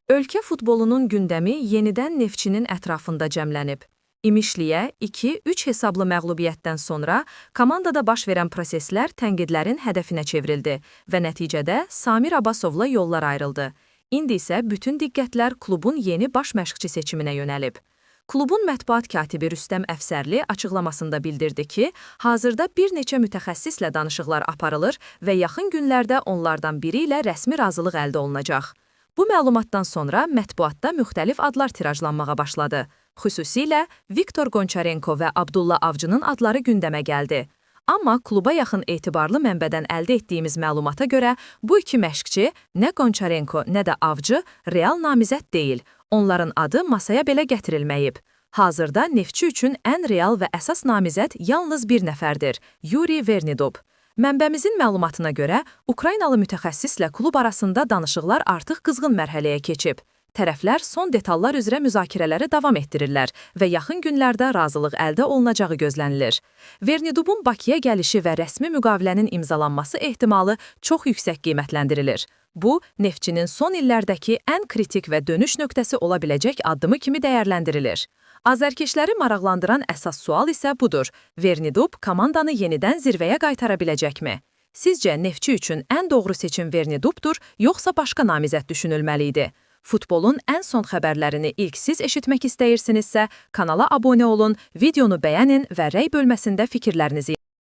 Ölkə futbolunun gündəmi yenidən Neftçinin ətrafında cəmlənib. İmişliyə 2-3 hesablı məğlubiyyətdən sonra komandada baş verən proseslər tənqidlərin hədəfinə çevrildi və nəticədə Samir Abbasovla yollar ayrıldı. İndi isə bütün diqqətlər klubun yeni baş məşqçi seçiminə yönəlib. Klubun mətbuat katibi Rüstəm Əfsərli açıqlamasında bildirdi ki, hazırda bir neçə mütəxəssislə danışıqlar aparılır və yaxın günlərdə onlardan biri ilə rəsmi razılıq əldə olunacaq. Bu məlumatdan sonra mətbuatda müxtəlif adlar tirajlanmağa başladı. Xüsusilə Viktor Qonçarenko və Abdulla Avcının adları gündəmə gəldi. Amma kluba yaxın etibarlı mənbədən əldə etdiyimiz məlumata görə bu iki məşqçi, nə Qonçarenko, nə də Avcı real namizəd deyil. Onların adı masaya belə gətirilməyib. Hazırda Neftçi üçün ən real və əsas namizəd yalnız bir nəfərdir, Yuri Vernidub. Mənbəmizin məlumatına görə, Ukraynalı mütəxəssislə klub arasında danışıqlar artıq qızğın mərhələyə keçib. Tərəflər son detallar üzrə müzakirələri davam etdirirlər və yaxın günlərdə razılıq əldə olunacağı gözlənilir. Vernidubun Bakıya gəlişi və rəsmi müqavilənin imzalanması ehtimalı çox yüksək qiymətləndirilir. Bu, Neftçinin son illərdəki ən kritik və dönüş nöqtəsi ola biləcək addımı kimi dəyərləndirilir. Azərkeşləri maraqlandıran əsas sual isə budur. Vernidub komandanı yenidən zirvəyə qaytara biləcəkmi? Sizcə Neftçi üçün ən doğru seçim Vernidubdur, yoxsa başqa namizəd düşünülməli idi? Futbolun ən son xəbərlərini ilk siz eşitmək istəyirsinizsə, kanala abunə olun, videonu bəyənin və rəy bölməsində fikirlərinizi